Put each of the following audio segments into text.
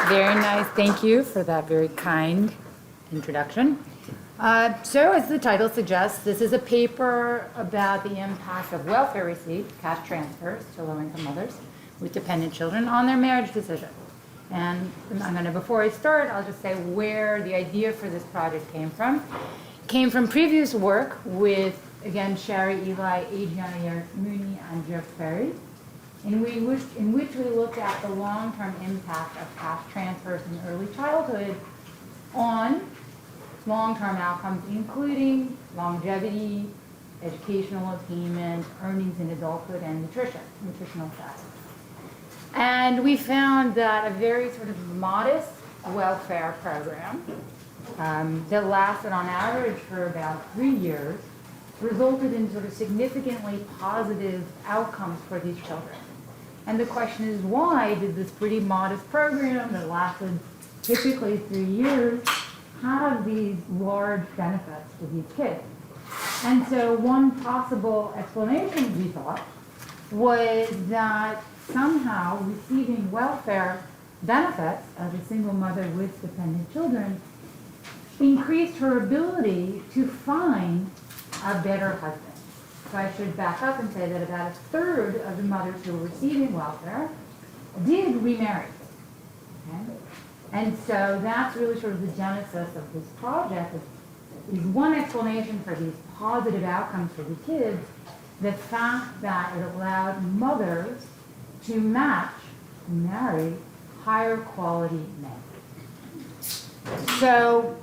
Very nice. Thank you for that very kind introduction. So, as the title suggests, this is a paper about the impact of welfare receipts, cash transfers to low-income mothers with dependent children on their marriage decision. And before I start, I'll just say where the idea for this project came from. It came from previous work with, again, Sherry, Eli, Adriana Mooney, and Jeff Ferry, in which we looked at the long-term impact of cash transfers in early childhood on long-term outcomes, including longevity, educational attainment, earnings in adulthood, and nutritional status. And we found that a very sort of modest welfare program that lasted on average for about 3 years resulted in sort of significantly positive outcomes for these children. And the question is, why did this pretty modest program that lasted typically 3 years have these large benefits for these kids? And so one possible explanation, we thought, was that somehow receiving welfare benefits as a single mother with dependent children increased her ability to find a better husband. So I should back up and say that about a third of the mothers who were receiving welfare did remarry. Okay? And so that's really sort of the genesis of this project. Is one explanation for these positive outcomes for the kids, the fact that it allowed mothers to marry higher quality men. So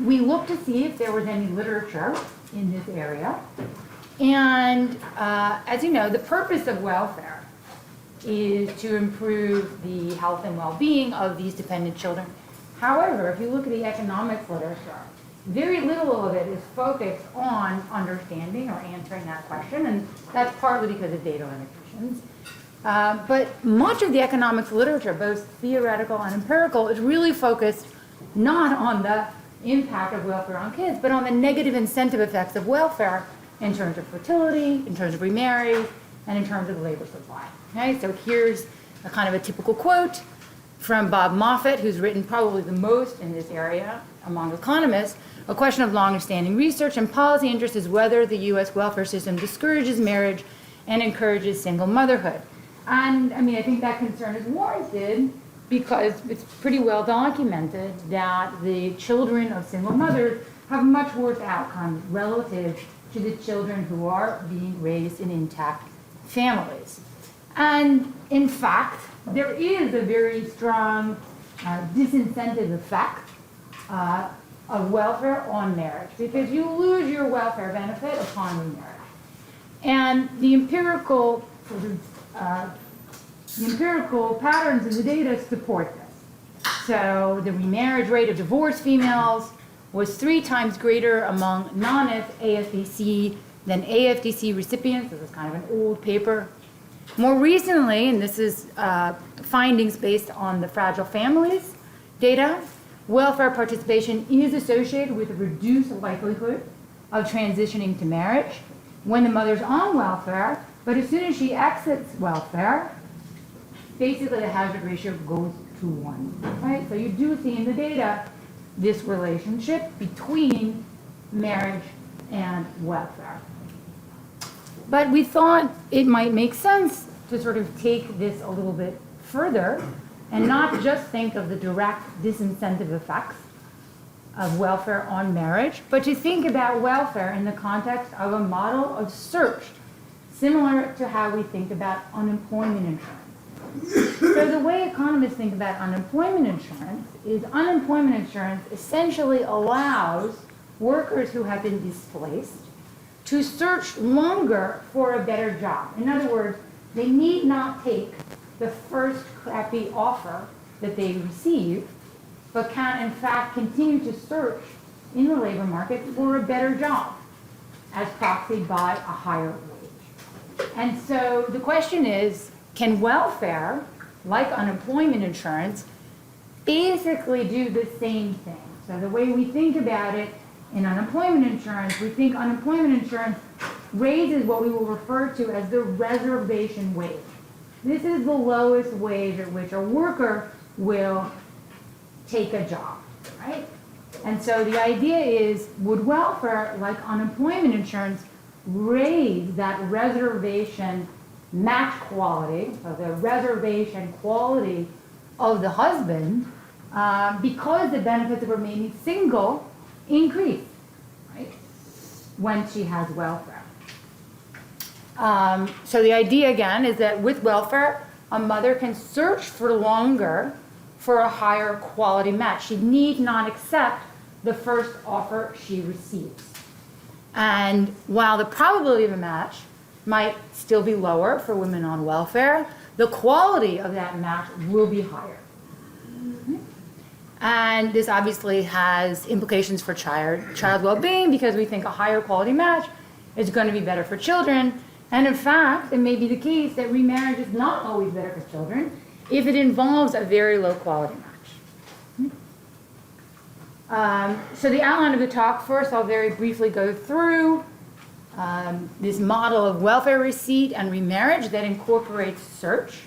we looked to see if there was any literature in this area. And as you know, the purpose of welfare is to improve the health and well-being of these dependent children. However, if you look at the economics literature, very little of it is focused on understanding or answering that question, and that's partly because of data limitations. But much of the economics literature, both theoretical and empirical, is really focused not on the impact of welfare on kids, but on the negative incentive effects of welfare in terms of fertility, in terms of remarriage, and in terms of labor supply. Okay, so here's a kind of a typical quote from Bob Moffett, who's written probably the most in this area among economists. A question of long-standing research and policy interest is whether the U.S. welfare system discourages marriage and encourages single motherhood. And I mean, I think that concern is warranted because it's pretty well documented that the children of single mothers have much worse outcomes relative to the children who are being raised in intact families. And in fact, there is a very strong disincentive effect of welfare on marriage, because you lose your welfare benefit upon remarriage. And the empirical patterns in the data support this. So the remarriage rate of divorced females was 3 times greater among non-AFDC than AFDC recipients. This is kind of an old paper. More recently, and this is findings based on the Fragile Families data, welfare participation is associated with a reduced likelihood of transitioning to marriage when the mother's on welfare, but as soon as she exits welfare, basically the hazard ratio goes to 1, right? So you do see in the data this relationship between marriage and welfare. But we thought it might make sense to sort of take this a little bit further and not just think of the direct disincentive effects of welfare on marriage, but to think about welfare in the context of a model of search, similar to how we think about unemployment insurance. So the way economists think about unemployment insurance is unemployment insurance essentially allows workers who have been displaced to search longer for a better job. In other words, they need not take the first crappy offer that they receive, but can in fact continue to search in the labor market for a better job, as proxied by a higher wage. And so the question is, can welfare, like unemployment insurance, basically do the same thing? So the way we think about it in unemployment insurance, we think unemployment insurance raises what we will refer to as the reservation wage. This is the lowest wage at which a worker will take a job, right? And so the idea is, would welfare, like unemployment insurance, raise that reservation match quality, so the reservation quality of the husband, because the benefits of remaining single increase, right, when she has welfare. So the idea again is that with welfare, a mother can search for longer for a higher quality match. She need not accept the first offer she receives. And while the probability of a match might still be lower for women on welfare, the quality of that match will be higher. And this obviously has implications for child well-being, because we think a higher quality match is going to be better for children. And in fact, it may be the case that remarriage is not always better for children if it involves a very low quality match. So the outline of the talk, first I'll very briefly go through this model of welfare receipt and remarriage that incorporates search.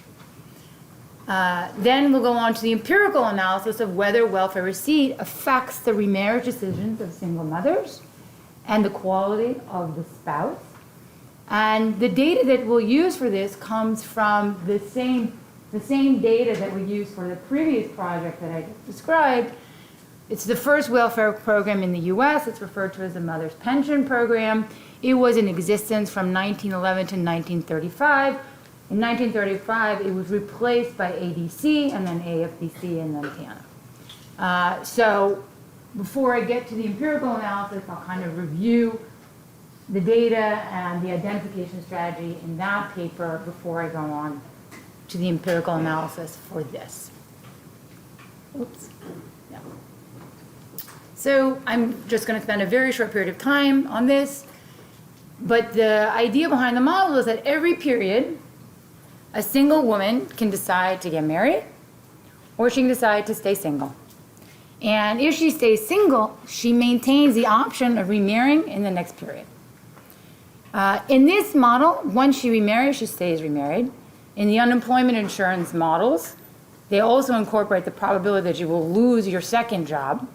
Then we'll go on to the empirical analysis of whether welfare receipt affects the remarriage decisions of single mothers and the quality of the spouse. And the data that we'll use for this comes from the same data that we used for the previous project that I just described. It's the first welfare program in the US. It's referred to as the Mother's Pension Program. It was in existence from 1911 to 1935. In 1935, it was replaced by ADC, and then AFBC, and then TANF. So before I get to the empirical analysis, I'll kind of review the data and the identification strategy in that paper before I go on to the empirical analysis for this. Oops. Yeah. So I'm just going to spend a very short period of time on this. But the idea behind the model is that every period, a single woman can decide to get married, or she can decide to stay single. And if she stays single, she maintains the option of remarrying in the next period. In this model, once she remarries, she stays remarried. In the unemployment insurance models, they also incorporate the probability that you will lose your second job.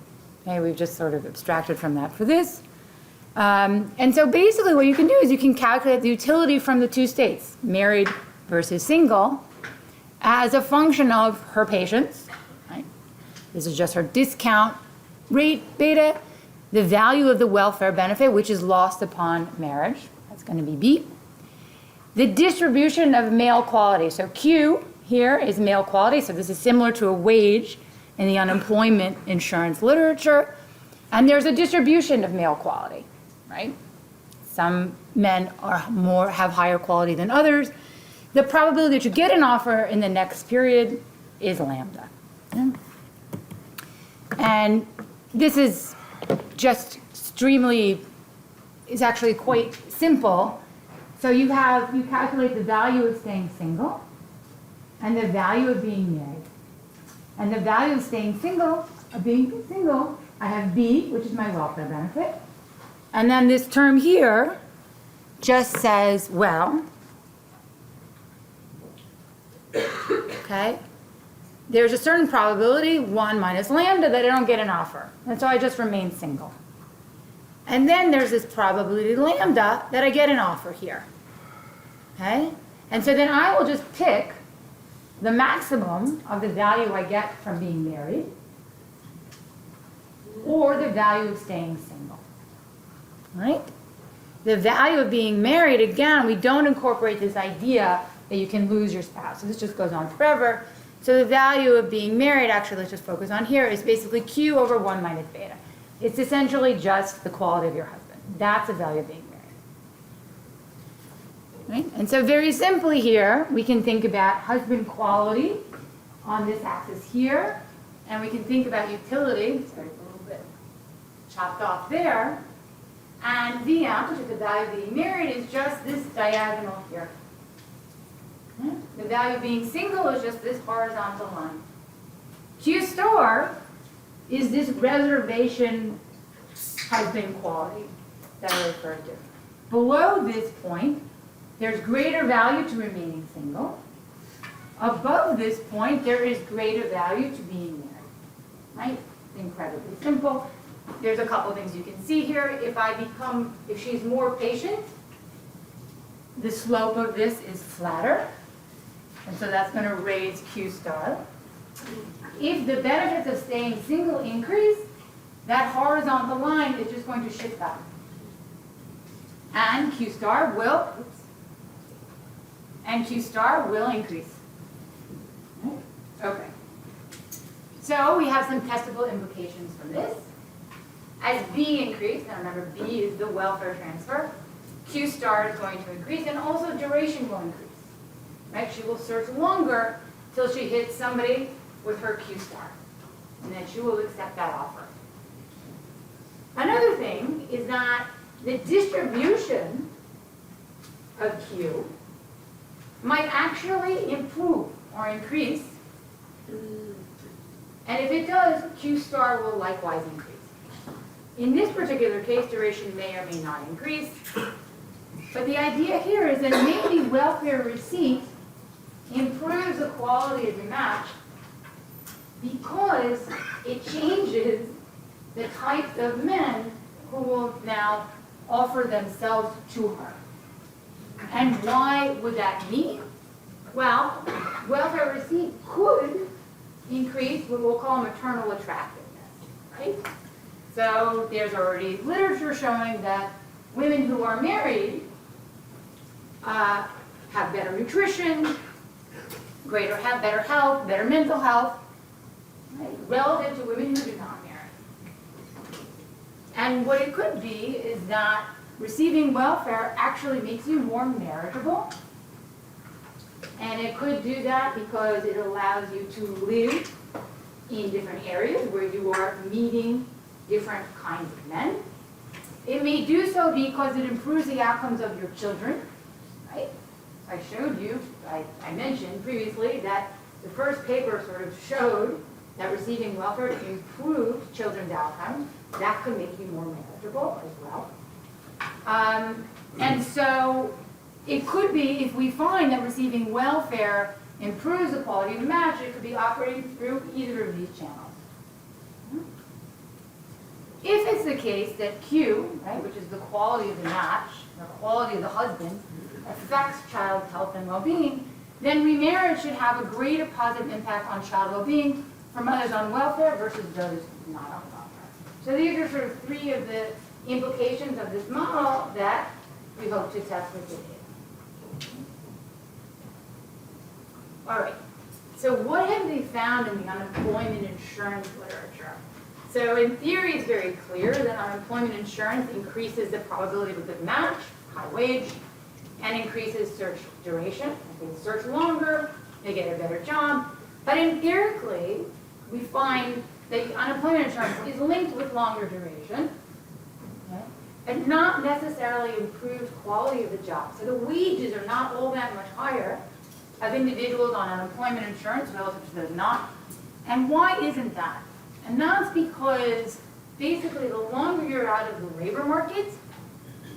Okay, we've just sort of abstracted from that for this. And so basically what you can do is you can calculate the utility from the two states, married versus single, as a function of her patience. Right? This is just her discount rate beta, the value of the welfare benefit, which is lost upon marriage. That's going to be B. The distribution of male quality. So Q here is male quality. So this is similar to a wage in the unemployment insurance literature. And there's a distribution of male quality, right? Some men have higher quality than others. The probability that you get an offer in the next period is lambda. And this is just is actually quite simple. So you calculate the value of staying single and the value of being married. And the value of staying single, I have B, which is my welfare benefit. And then this term here just says, well, okay, there's a certain probability, 1 minus lambda, that I don't get an offer. And so I just remain single. And then there's this probability lambda that I get an offer here. Okay? And so then I will just pick the maximum of the value I get from being married or the value of staying single. Right? The value of being married, again, we don't incorporate this idea that you can lose your spouse. So this just goes on forever. So the value of being married, actually, let's just focus on here, is basically Q over 1 minus beta. It's essentially just the quality of your husband. That's the value of being married. Right? And so very simply here, we can think about husband quality on this axis here, and we can think about utility, sorry, it's a little bit chopped off there, and VM, which is the value of being married, is just this diagonal here. The value of being single is just this horizontal line. Q star is this reservation husband quality that I referred to. Below this point, there's greater value to remaining single, Above this point, there is greater value to being married, right? Incredibly simple. There's a couple things you can see here. If she's more patient, the slope of this is flatter, and so that's going to raise Q star. If the benefits of staying single increase, that horizontal line is just going to shift up. And Q star will increase. Okay. So we have some testable implications from this. As B increases, now remember B is the welfare transfer, Q star is going to increase, and also duration will increase. Right? She will search longer till she hits somebody with her Q star, and then she will accept that offer. Another thing is that the distribution of Q might actually improve or increase, and if it does, Q star will likewise increase. In this particular case, duration may or may not increase, but the idea here is that maybe welfare receipt improves the quality of the match because it changes the types of men who will now offer themselves to her. And why would that mean? Well, welfare receipt could increase what we'll call maternal attractiveness, right? So there's already literature showing that women who are married have better nutrition, have better health, better mental health, right, relative to women who do not marry. And what it could be is that receiving welfare actually makes you more marriageable. And it could do that because it allows you to live in different areas where you are meeting different kinds of men. It may do so because it improves the outcomes of your children, right? I showed you, I mentioned previously that the first paper sort of showed that receiving welfare improved children's outcomes. That could make you more marriageable as well. And so it could be, if we find that receiving welfare improves the quality of the match, it could be operating through either of these channels. If it's the case that Q, right, which is the quality of the match, the quality of the husband, affects child health and well-being, then remarriage should have a greater positive impact on child well-being for mothers on welfare versus those not on welfare. So these are sort of three of the implications of this model that we hope to test with the data. All right, so what have they found in the unemployment insurance literature? So in theory, it's very clear that unemployment insurance increases the probability of a good match, high wage, and increases search duration. If they search longer, they get a better job. But empirically, we find that unemployment insurance is linked with longer duration, okay, and not necessarily improved quality of the job. So the wages are not all that much higher of individuals on unemployment insurance relative to those not. And why isn't that? And that's because basically the longer you're out of the labor market,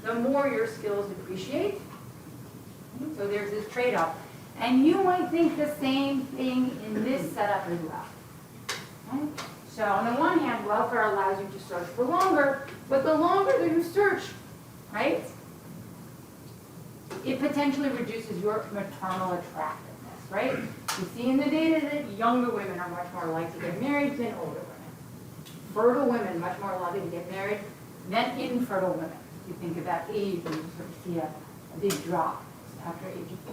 the more your skills depreciate. So there's this trade-off. And you might think the same thing in this setup as well. Okay? So on the one hand, welfare allows you to search for longer, but the longer that you search, right, it potentially reduces your maternal attractiveness, right? You see in the data that younger women are much more likely to get married than older women. Fertile women much more likely to get married than infertile women. If you think about age, you sort of see a big drop after age of 50.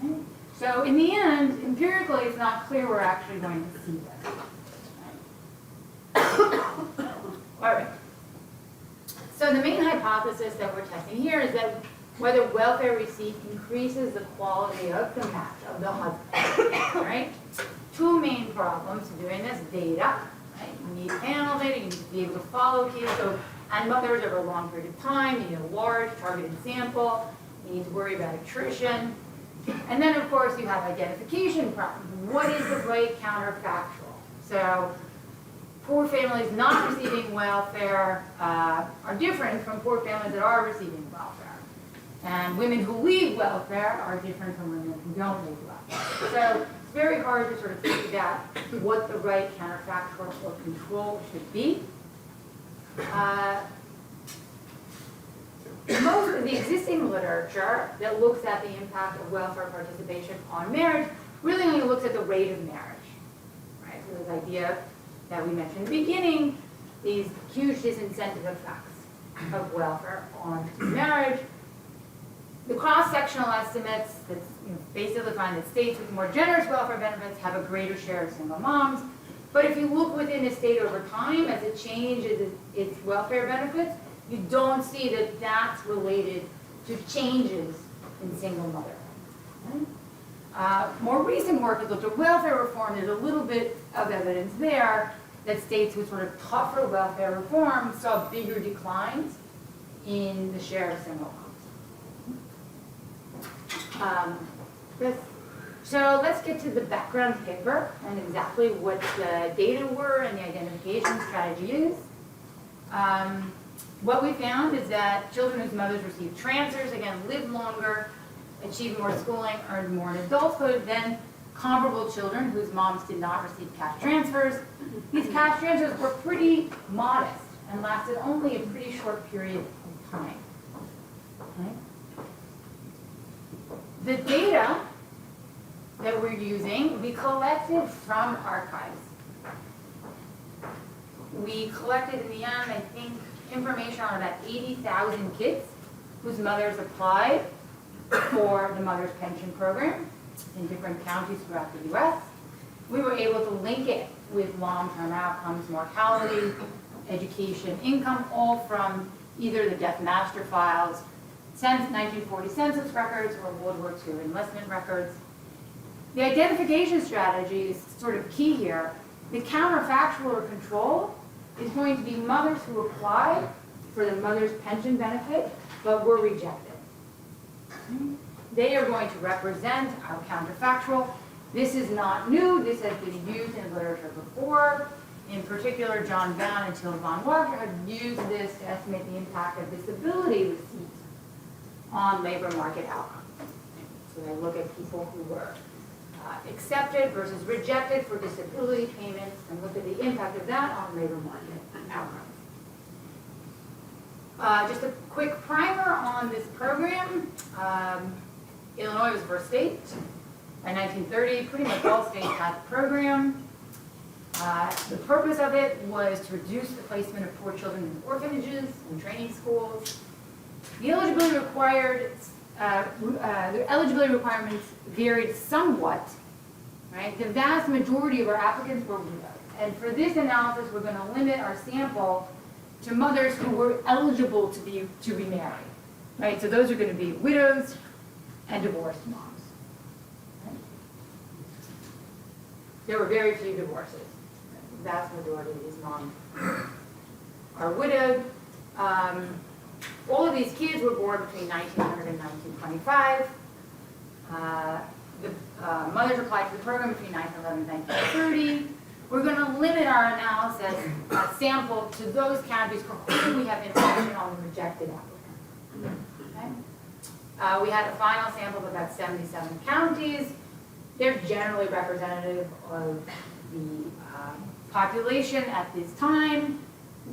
Okay? So in the end, empirically, it's not clear we're actually going to see this. Right? All right. So the main hypothesis that we're testing here is that whether welfare receipt increases the quality of the match of the husband. Right? Two main problems to doing this: data. Right? You need panel data. You need to be able to follow kids and mothers over a long period of time. You need a large targeted sample. You need to worry about attrition. And then, of course, you have identification problems. What is the right counterfactual? So poor families not receiving welfare are different from poor families that are receiving welfare. And women who leave welfare are different from women who don't leave welfare. So it's very hard to sort of think about what the right counterfactual or control should be. Most of the existing literature that looks at the impact of welfare participation on marriage really only looks at the rate of marriage. Right? So this idea that we mentioned in the beginning, these huge disincentive effects of welfare on marriage. The cross-sectional estimates that basically find that states with more generous welfare benefits have a greater share of single moms. But if you look within a state over time, as it changes its welfare benefits, you don't see that that's related to changes in single motherhood. More recent work has looked at welfare reform. There's a little bit of evidence there that states with sort of tougher welfare reform saw bigger declines in the share of single moms. So let's get to the background paper and exactly what the data were and the identification strategy is. What we found is that children whose mothers received transfers, again, lived longer, achieved more schooling, earned more in adulthood than comparable children whose moms did not receive cash transfers. These cash transfers were pretty modest and lasted only a pretty short period of time. Okay? The data that we're using, we collected from archives. We collected, in the end, I think, information on about 80,000 kids whose mothers applied for the Mother's Pension Program in different counties throughout the U.S. We were able to link it with long-term outcomes, mortality, education, income, all from either the Death Master Files, 1940 census records, or World War II enlistment records. The identification strategy is sort of key here. The counterfactual or control is going to be mothers who applied for the mother's pension benefit but were rejected. They are going to represent our counterfactual. This is not new. This has been used in literature before. In particular, John Bound and Till von Walker have used this to estimate the impact of disability receipts on labor market outcomes. So they look at people who were accepted versus rejected for disability payments and look at the impact of that on labor market outcomes. Just a quick primer on this program. Illinois was the first state. By 1930, pretty much all states had the program. The purpose of it was to reduce the placement of poor children in orphanages and training schools. The eligibility requirements varied somewhat. Right? The vast majority of our applicants were widows. And for this analysis, we're going to limit our sample to mothers who were eligible to remarry. Right? So those are going to be widows and divorced moms. Right? There were very few divorces. The vast majority of these moms are widowed. All of these kids were born between 1900 and 1925. The mothers applied to the program between 1911 and 1930. We're going to limit our analysis sample to those counties for whom we have information on the rejected applicants. Okay? We had a final sample of about 77 counties. They're generally representative of the population at this time.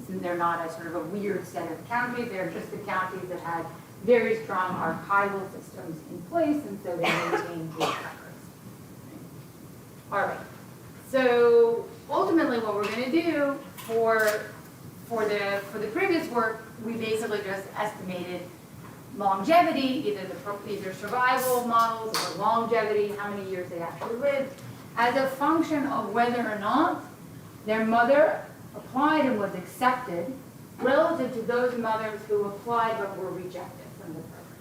They're not a sort of a weird set of counties. They're just the counties that had very strong archival systems in place, and so they maintained these records. All right. So ultimately, what we're going to do for the previous work, we basically just estimated longevity, either survival models or longevity, how many years they actually lived, as a function of whether or not their mother applied and was accepted relative to those mothers who applied but were rejected from the program.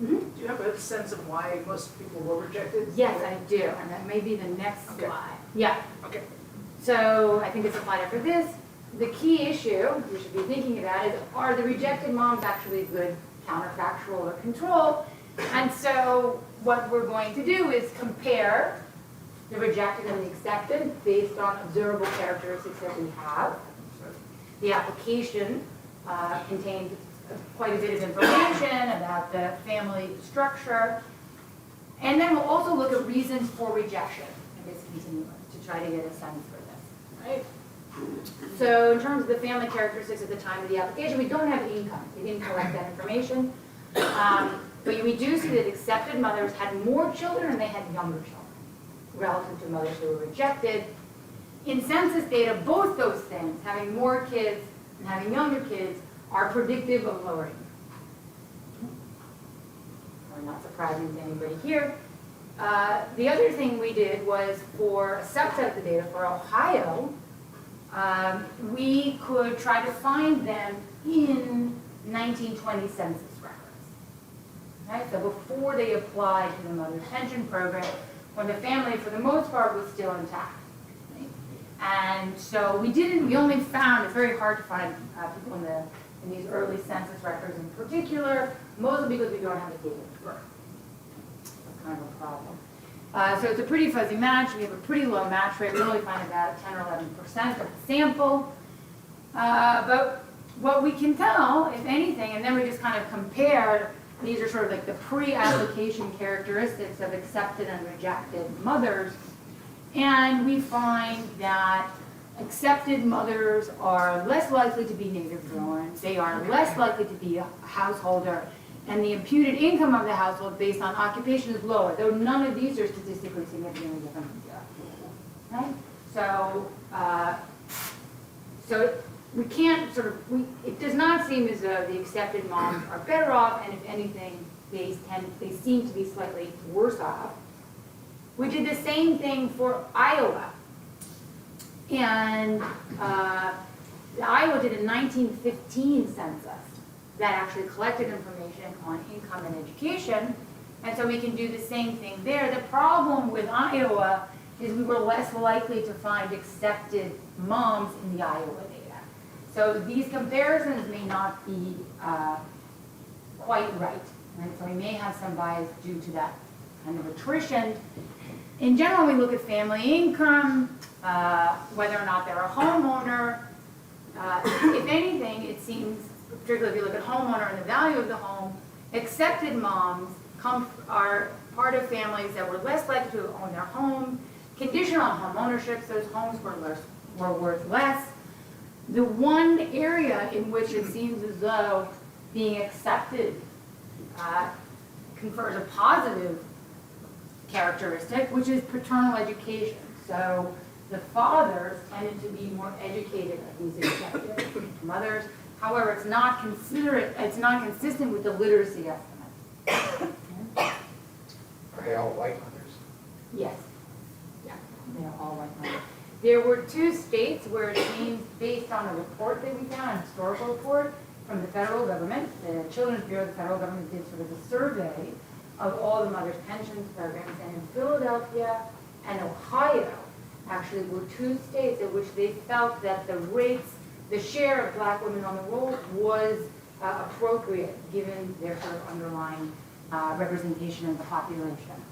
Mm-hmm. Do you have a sense of why most people were rejected? Yes, I do, and that may be the next slide. Yeah. Okay. So I think it's a slide after this. The key issue we should be thinking about is, are the rejected moms actually good counterfactual or control? And so what we're going to do is compare the rejected and the accepted based on observable characteristics that we have. The application contained quite a bit of information about the family structure. And then we'll also look at reasons for rejection and discontinuance to try to get a sense for this, right? So in terms of the family characteristics at the time of the application, we don't have income. We didn't collect that information. But we do see that accepted mothers had more children and they had younger children relative to mothers who were rejected. In census data, both those things, having more kids and having younger kids, are predictive of lower income. Probably not surprising to anybody here. The other thing we did was for a subset of the data for Ohio, we could try to find them in 1920 census records. Okay? So before they applied to the mother's pension program, when the family, for the most part, was still intact. Right? And so we only found, it's very hard to find people in these early census records in particular, mostly because we don't have the date of birth. That's kind of a problem. So it's a pretty fuzzy match. We have a pretty low match rate. We only find about 10 or 11% of the sample. But what we can tell, if anything, and then we just kind of compared, these are sort of like the pre-application characteristics of accepted and rejected mothers. And we find that accepted mothers are less likely to be native born. They are less likely to be a householder. And the imputed income of the household based on occupation is lower, though none of these are statistically significantly different from the other. Okay? So we can't sort of, it does not seem as though the accepted moms are better off, and if anything, they seem to be slightly worse off. We did the same thing for Iowa. And Iowa did a 1915 census that actually collected information on income and education. And so we can do the same thing there. The problem with Iowa is we were less likely to find accepted moms in the Iowa data. So these comparisons may not be quite right. So we may have some bias due to that kind of attrition. In general, we look at family income, whether or not they're a homeowner. If anything, it seems, particularly if you look at homeowner and the value of the home, accepted moms are part of families that were less likely to own their home. Conditional home ownership, those homes were worth less. The one area in which it seems as though being accepted confers a positive characteristic, which is paternal education. So the fathers tended to be more educated of these accepted mothers. However, it's not consistent with the literacy estimate. Are they all white mothers? Yes. Yeah, they are all white mothers. There were 2 states where it seems, based on a report that we found, a historical report from the federal government, the Children's Bureau of the federal government did sort of a survey of all the mothers' pensions programs, and in Philadelphia and Ohio actually were 2 states in which they felt that the share of black women on the roll was appropriate given their sort of underlying representation of the population.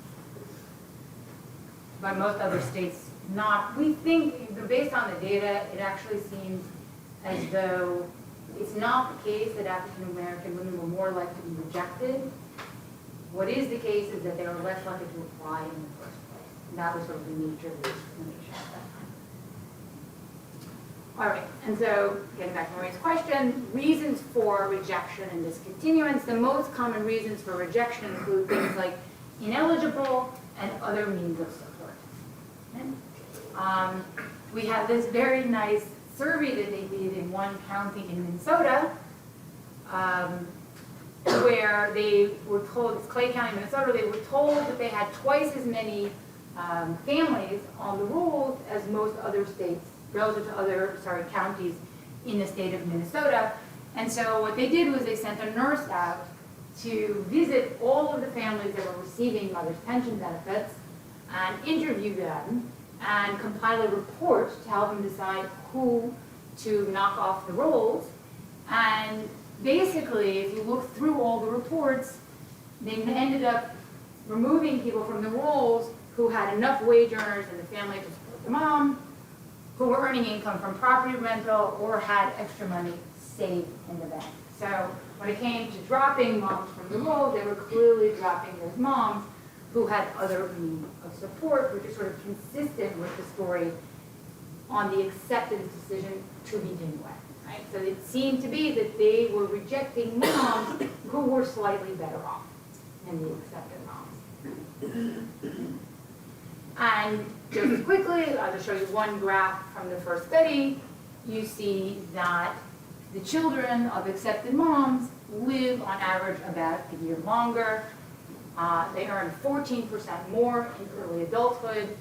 But most other states not. We think, based on the data, it actually seems as though it's not the case that African American women were more likely to be rejected. What is the case is that they were less likely to apply in the first place. And that was sort of the nature of the discrimination at that time. All right, and so getting back to Marie's question, reasons for rejection and discontinuance. The most common reasons for rejection include things like ineligible and other means of support. Okay? We have this very nice survey that they did in one county in Minnesota, where they were told, it's Clay County, Minnesota, they were told that they had twice as many families on the rolls as most other states, relative to other, counties in the state of Minnesota. And so what they did was they sent a nurse out to visit all of the families that were receiving mother's pension benefits and interview them and compile a report to help them decide who to knock off the rolls. And basically, if you look through all the reports, they ended up removing people from the rolls who had enough wage earners in the family to support the mom, who were earning income from property rental, or had extra money saved in the bank. So when it came to dropping moms from the roll, they were clearly dropping those moms who had other means of support, which is sort of consistent with the story on the acceptance decision to begin with, right? So it seemed to be that they were rejecting moms who were slightly better off than the accepted moms. And just quickly, I'll just show you one graph from the first study. You see that the children of accepted moms live on average about a year longer. They earn 14% more in early adulthood.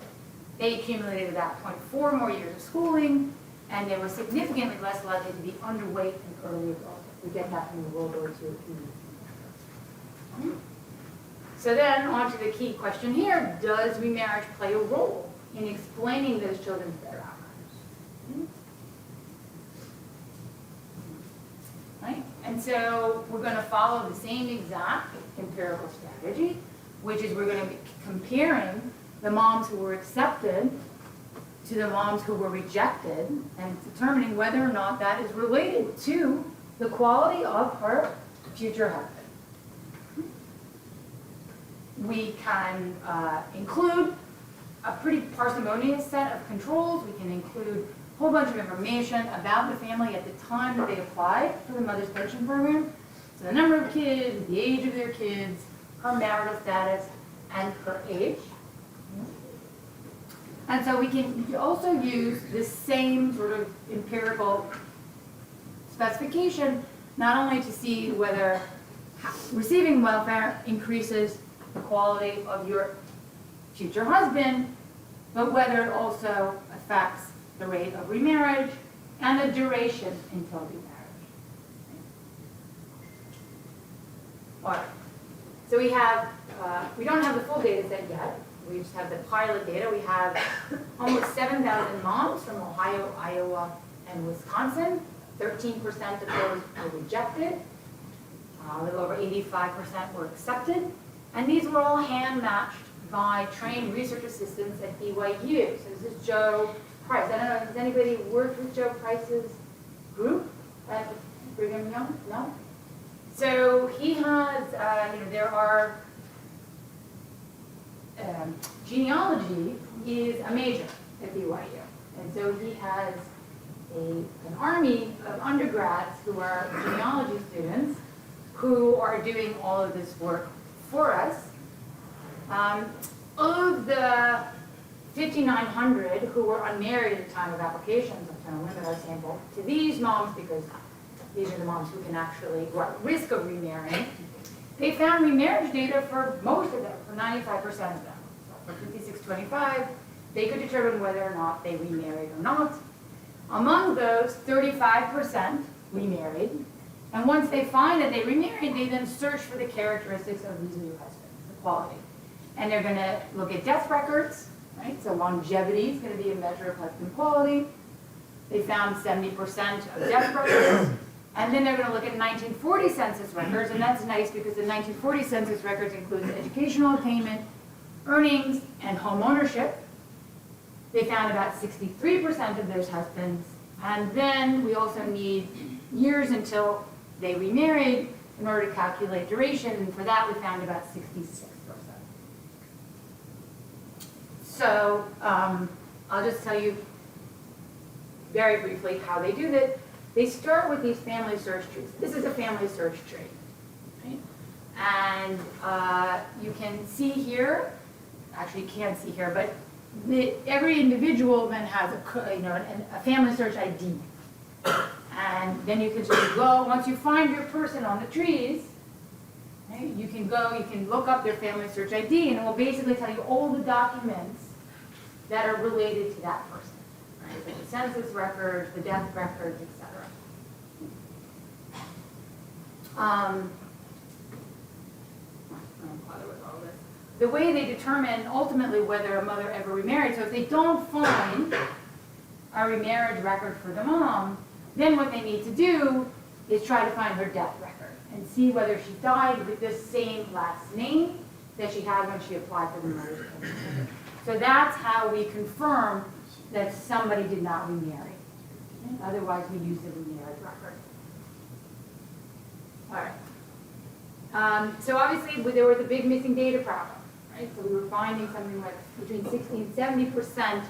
They accumulated about 0.4 more years of schooling, and they were significantly less likely to be underweight in early adulthood. We get that from the World War II. So then, on to the key question here: does remarriage play a role in explaining those children's better outcomes? Right? And so we're going to follow the same exact empirical strategy, which is we're going to be comparing the moms who were accepted to the moms who were rejected and determining whether or not that is related to the quality of her future husband. We can include a pretty parsimonious set of controls. We can include a whole bunch of information about the family at the time that they applied for the Mother's Pension Program. So the number of kids, the age of their kids, her marital status, and her age. And so we can also use this same sort of empirical specification, not only to see whether receiving welfare increases the quality of your future husband, but whether it also affects the rate of remarriage and the duration until remarriage. All right. So we have, we don't have the full data set yet. We just have the pilot data. We have almost 7,000 moms from Ohio, Iowa, and Wisconsin. 13% of those were rejected. A little over 85% were accepted. And these were all hand-matched by trained research assistants at BYU. So this is Joe Price. I don't know, has anybody worked with Joe Price's group at Brigham Young? No? So he has, there are, genealogy is a major at BYU. And so he has an army of undergrads who are genealogy students who are doing all of this work for us. Of the 5,900 who were unmarried at the time of applications, I'm trying to limit our sample to these moms because these are the moms who can actually, who are at risk of remarrying. They found remarriage data for most of them, for 95% of them. So for 5625, they could determine whether or not they remarried or not. Among those, 35% remarried. And once they find that they remarried, they then search for the characteristics of these new husbands, the quality. And they're going to look at death records, right? So longevity is going to be a measure of husband quality. They found 70% of death records. And then they're going to look at 1940 census records, and that's nice because the 1940 census records include educational attainment, earnings, and home ownership. They found about 63% of those husbands. And then we also need years until they remarried in order to calculate duration, and for that we found about 66%. So I'll just tell you very briefly how they do this. They start with these family search trees. This is a family search tree, right? And you can see here, actually you can't see here, but every individual then has a family search ID. And then you can sort of go, once you find your person on the trees, right, you can look up their family search ID, and it will basically tell you all the documents that are related to that person. Right? So the census records, the death records, etc. I don't bother with all this. The way they determine ultimately whether a mother ever remarried, so if they don't find a remarriage record for the mom, then what they need to do is try to find her death record and see whether she died with the same last name that she had when she applied for the mother's pension. So that's how we confirm that somebody did not remarry. Otherwise, we use the remarriage record. All right. So obviously, there was a big missing data problem, right? So we were finding something like between 60 and 70%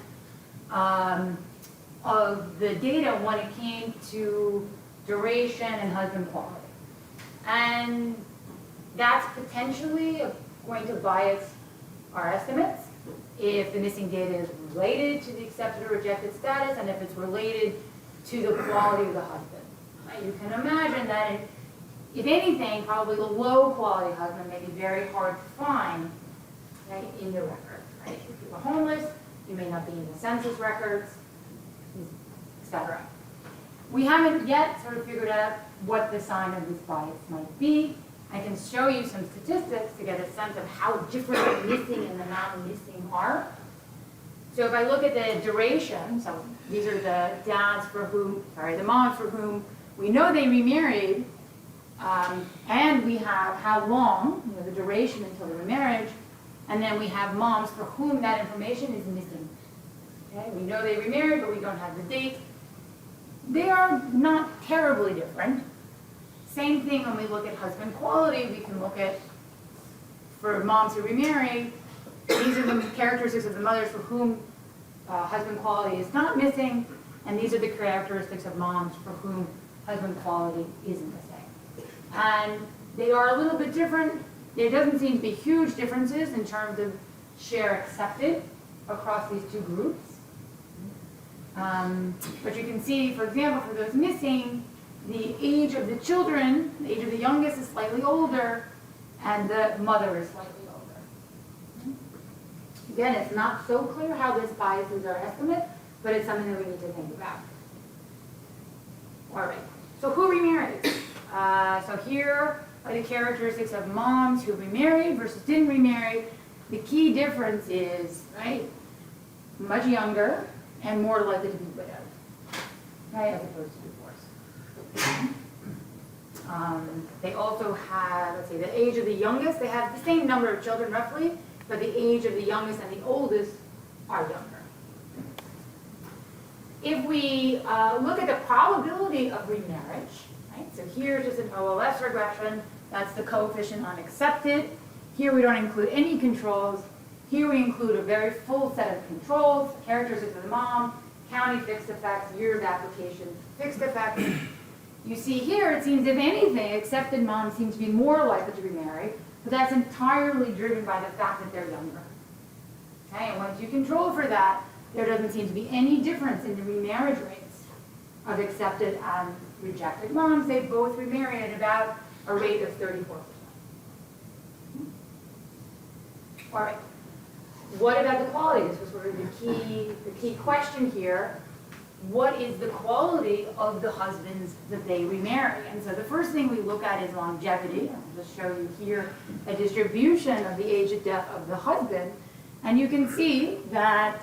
of the data when it came to duration and husband quality. And that's potentially going to bias our estimates if the missing data is related to the accepted or rejected status and if it's related to the quality of the husband. Right? You can imagine that if anything, probably the low quality husband may be very hard to find, right, in the record. Right? If you were homeless, you may not be in the census records, etc. We haven't yet sort of figured out what the sign of this bias might be. I can show you some statistics to get a sense of how different the missing and the non-missing are. So if I look at the duration, so these are the the moms for whom we know they remarried, and we have how long, the duration until the remarriage, and then we have moms for whom that information is missing. Okay? We know they remarried, but we don't have the date. They are not terribly different. Same thing when we look at husband quality, we can look at, for moms who remarry, these are the characteristics of the mothers for whom husband quality is not missing, and these are the characteristics of moms for whom husband quality isn't missing. And they are a little bit different. There doesn't seem to be huge differences in terms of share accepted across these two groups. But you can see, for example, for those missing, the age of the children, the age of the youngest is slightly older, and the mother is slightly older. Again, it's not so clear how this biases our estimate, but it's something that we need to think about. All right, so who remarried? So here are the characteristics of moms who remarried versus didn't remarry. The key difference is, right, much younger and more likely to be widowed, right, as opposed to divorce. They also have, let's see, the age of the youngest, they have the same number of children roughly, but the age of the youngest and the oldest are younger. If we look at the probability of remarriage, right, so here's just an OLS regression, that's the coefficient on accepted. Here we don't include any controls. Here we include a very full set of controls, characteristics of the mom, county fixed effects, year of application, fixed effects. You see here, it seems, if anything, accepted moms seem to be more likely to remarry, but that's entirely driven by the fact that they're younger. Okay, and once you control for that, there doesn't seem to be any difference in the remarriage rates of accepted and rejected moms. They both remarry at about a rate of 34%. All right. What about the quality? This was sort of the key question here. What is the quality of the husbands that they remarry? And so the first thing we look at is longevity. I'll just show you here a distribution of the age of death of the husband. And you can see that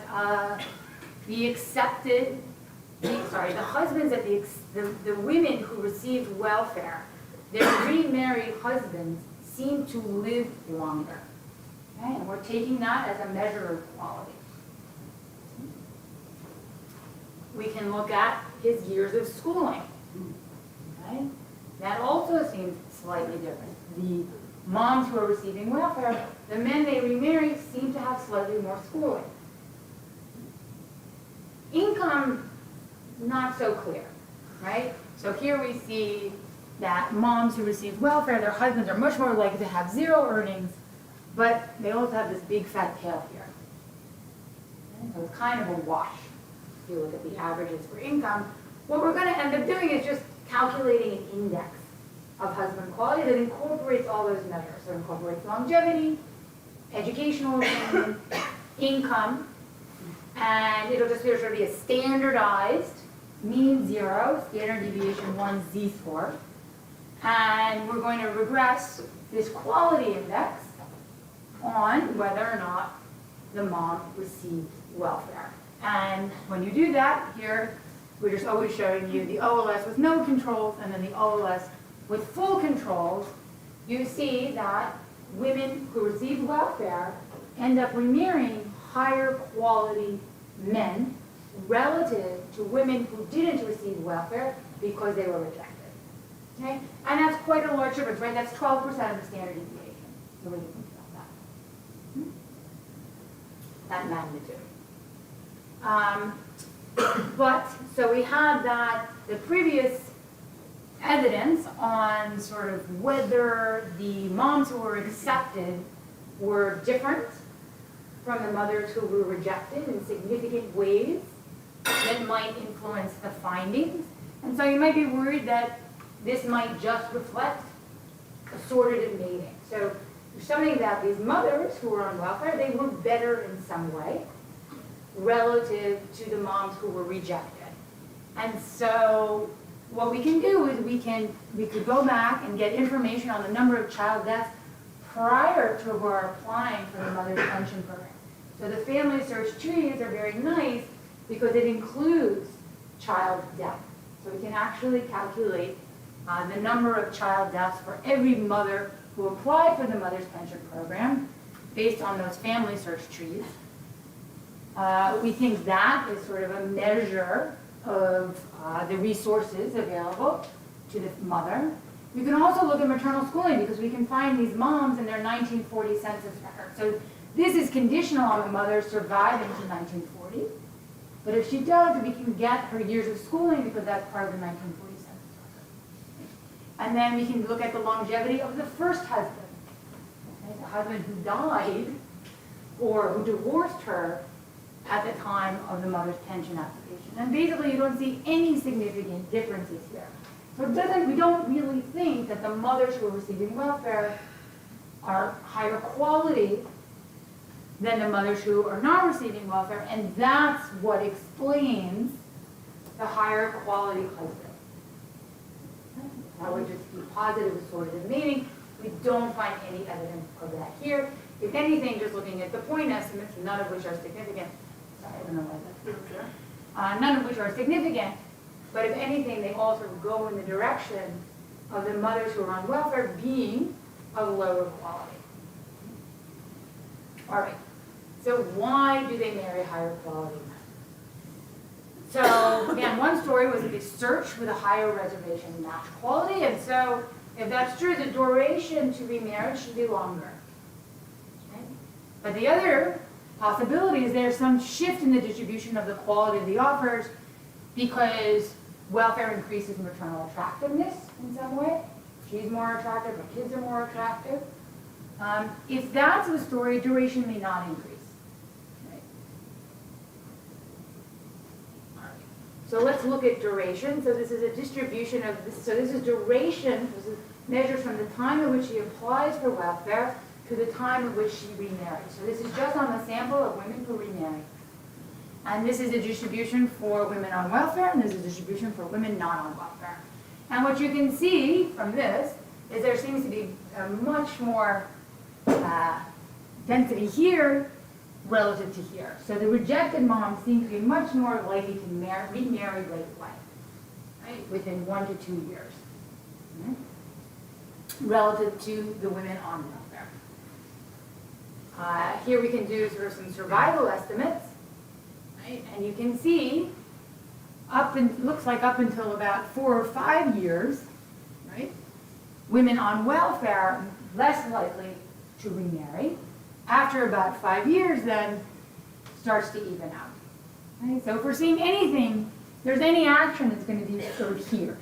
the husbands that the women who received welfare, their remarried husbands seem to live longer. Okay? And we're taking that as a measure of quality. We can look at his years of schooling. Okay? That also seems slightly different. The moms who are receiving welfare, the men they remarry seem to have slightly more schooling. Income, not so clear, right? So here we see that moms who receive welfare, their husbands are much more likely to have zero earnings, but they also have this big fat tail here. Okay? So it's kind of a wash. If you look at the averages for income, what we're going to end up doing is just calculating an index of husband quality that incorporates all those measures. So it incorporates longevity, educational attainment, income, and it'll just sort of be a standardized mean 0, standard deviation 1 z-score. And we're going to regress this quality index on whether or not the mom received welfare. And when you do that, here we're just always showing you the OLS with no controls and then the OLS with full controls. You see that women who receive welfare end up remarrying higher quality men relative to women who didn't receive welfare because they were rejected. Okay? And that's quite a large difference, right? That's 12% of the standard deviation, the way you think about that. That magnitude. But, so we had that, the previous evidence on sort of whether the moms who were accepted were different from the mothers who were rejected in significant ways that might influence the findings. And so you might be worried that this might just reflect assortative mating. So there's something about these mothers who were on welfare, they were better in some way relative to the moms who were rejected. And so what we can do is we could go back and get information on the number of child deaths prior to her applying for the mother's pension program. So the family search trees are very nice because it includes child death. So we can actually calculate the number of child deaths for every mother who applied for the mother's pension program based on those family search trees. We think that is sort of a measure of the resources available to the mother. We can also look at maternal schooling because we can find these moms in their 1940 census record. So this is conditional on the mother surviving to 1940. But if she does, we can get her years of schooling because that's part of the 1940 census record. And then we can look at the longevity of the first husband. Okay, the husband who died or who divorced her at the time of the mother's pension application. And basically you don't see any significant differences here. So we don't really think that the mothers who are receiving welfare are higher quality than the mothers who are not receiving welfare, and that's what explains the higher quality husband. That would just be positive assortative mating. We don't find any evidence of that here. If anything, just looking at the point estimates, none of which are significant. Sorry, I don't know why that's here. None of which are significant, but if anything, they all sort of go in the direction of the mothers who are on welfare being of lower quality. All right, so why do they marry higher quality men? So again, one story was that they searched with a higher reservation match quality, and so if that's true, the duration to remarriage should be longer. Okay? But the other possibility is there's some shift in the distribution of the quality of the offers because welfare increases maternal attractiveness in some way. She's more attractive, her kids are more attractive. If that's the story, duration may not increase. Right? All right. So let's look at duration. So this is a distribution of this. So this is duration. This is measured from the time at which she applies for welfare to the time at which she remarries. So this is just on the sample of women who remarry. And this is a distribution for women on welfare, and this is a distribution for women not on welfare. And what you can see from this is there seems to be a much more density here relative to here. So the rejected moms seem to be much more likely to remarry right away, right? Within 1 to 2 years, relative to the women on welfare. Here we can do sort of some survival estimates, right? And you can see looks like up until about 4 or 5 years, right? Women on welfare less likely to remarry. After about 5 years, then starts to even out. Right? So if we're seeing anything, there's any action that's going to be sort of here.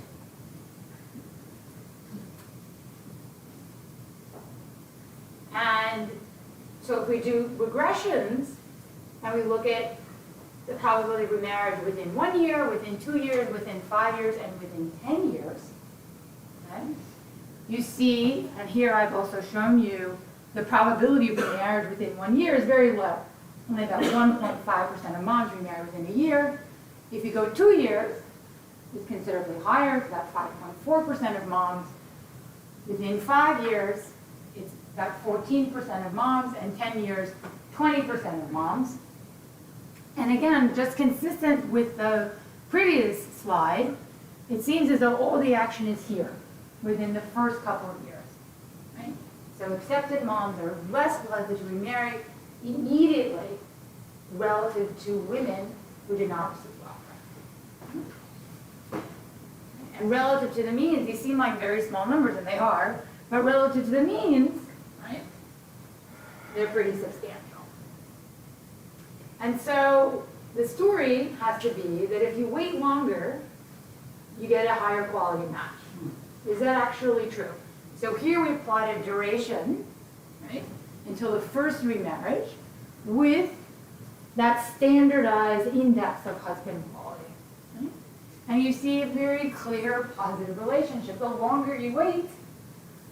And so if we do regressions and we look at the probability of remarriage within 1 year, within 2 years, within 5 years, and within 10 years, okay, you see, and here I've also shown you, the probability of remarriage within 1 year is very low. Only about 1.5% of moms remarry within a year. If you go 2 years, it's considerably higher, it's about 5.4% of moms. Within 5 years, it's about 14% of moms, and 10 years, 20% of moms. And again, just consistent with the previous slide, it seems as though all the action is here within the first couple of years. Right? So accepted moms are less likely to remarry immediately relative to women who did not receive welfare. And relative to the means, these seem like very small numbers, and they are, but relative to the means, right, they're pretty substantial. And so the story has to be that if you wait longer, you get a higher quality match. Is that actually true? So here we've plotted duration, right, until the first remarriage with that standardized index of husband quality. Right? And you see a very clear positive relationship. The longer you wait,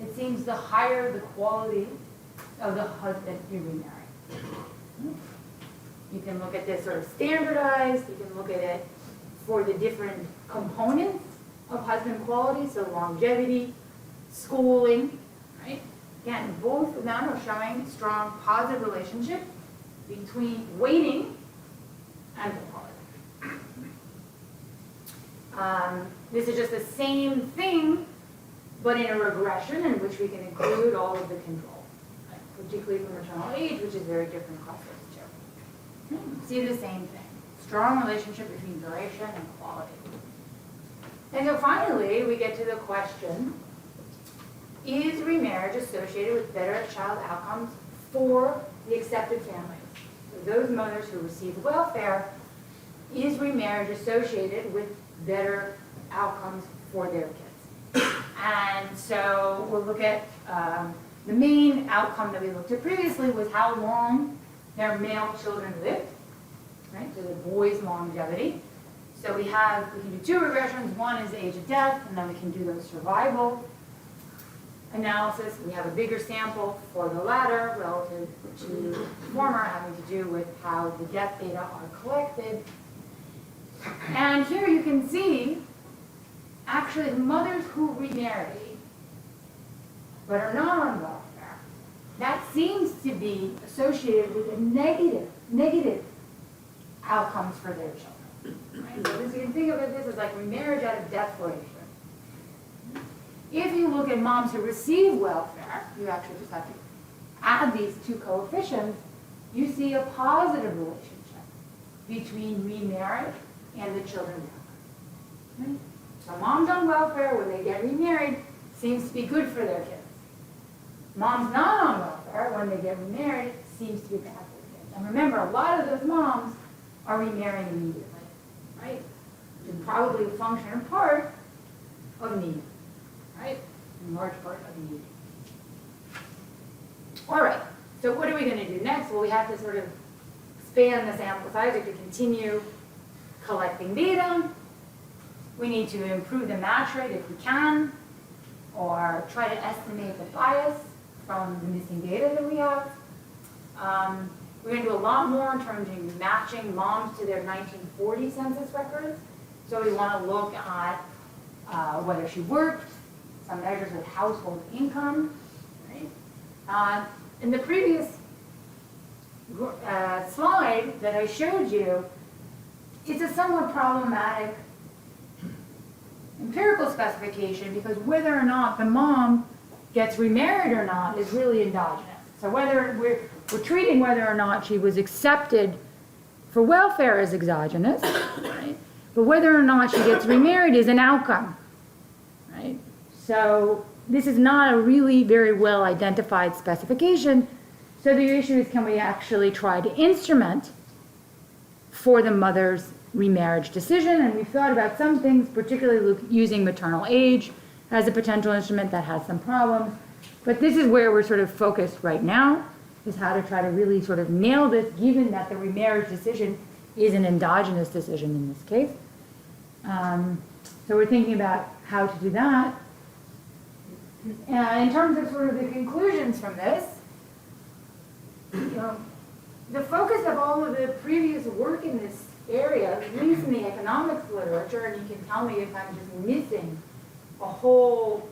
it seems the higher the quality of the husband you remarry. You can look at this sort of standardized, you can look at it for the different components of husband quality, so longevity, schooling, right? Again, both of them are showing strong positive relationship between waiting and quality. This is just the same thing, but in a regression in which we can include all of the control, right? Particularly for maternal age, which is very different across those two. See the same thing. Strong relationship between duration and quality. And so finally, we get to the question, is remarriage associated with better child outcomes for the accepted families? So those mothers who receive welfare, is remarriage associated with better outcomes for their kids? And so we'll look at the main outcome that we looked at previously was how long their male children lived, right? So the boys' longevity. So we can do two regressions. One is the age of death, and then we can do the survival analysis. We have a bigger sample for the latter relative to the former, having to do with how the death data are collected. And here you can see, actually, the mothers who remarry but are not on welfare, that seems to be associated with a negative outcomes for their children. Right? So you can think of this as like remarriage out of desperation. If you look at moms who receive welfare, you actually just have to add these two coefficients, you see a positive relationship between remarriage and the children's outcomes. Right? So moms on welfare, when they get remarried, seems to be good for their kids. Moms not on welfare, when they get remarried, seems to be bad for their kids. And remember, a lot of those moms are remarrying immediately. Right? It's probably a function in part of need, right? In large part of need. All right, so what are we going to do next? Well, we have to sort of expand the sample size to continue collecting data. We need to improve the match rate if we can, or try to estimate the bias from the missing data that we have. We're going to do a lot more in terms of matching moms to their 1940 census records. So we want to look at whether she worked, some measures of household income. Right? In the previous slide that I showed you, it's a somewhat problematic empirical specification because whether or not the mom gets remarried or not is really endogenous. So whether we're treating whether or not she was accepted for welfare as exogenous, right? But whether or not she gets remarried is an outcome, right? So this is not a really very well identified specification. So the issue is, can we actually try to instrument for the mother's remarriage decision? And we've thought about some things, particularly using maternal age as a potential instrument that has some problems. But this is where we're sort of focused right now, is how to try to really sort of nail this, given that the remarriage decision is an endogenous decision in this case. So we're thinking about how to do that. In terms of sort of the conclusions from this, the focus of all of the previous work in this area, at least in the economics literature, and you can tell me if I'm just missing a whole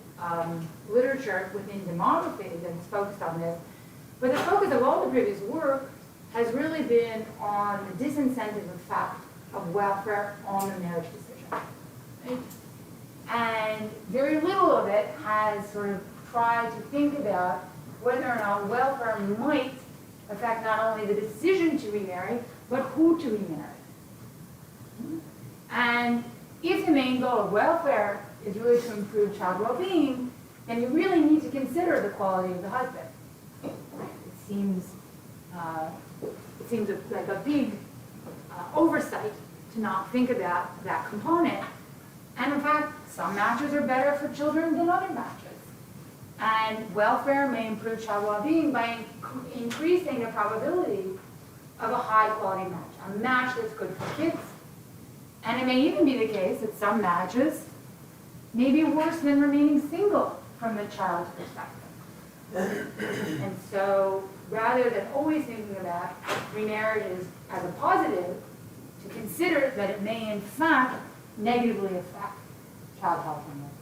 literature within demography that's focused on this, but the focus of all the previous work has really been on the disincentive effect of welfare on the marriage decision. Right? And very little of it has sort of tried to think about whether or not welfare might affect not only the decision to remarry, but who to remarry. And if the main goal of welfare is really to improve child well-being, then you really need to consider the quality of the husband. Right? It seems like a big oversight to not think about that component. And in fact, some matches are better for children than other matches. And welfare may improve child well-being by increasing the probability of a high-quality match, a match that's good for kids. And it may even be the case that some matches may be worse than remaining single from the child's perspective. And so, rather than always thinking about remarriages as a positive, to consider that it may in fact negatively affect child health and well-being.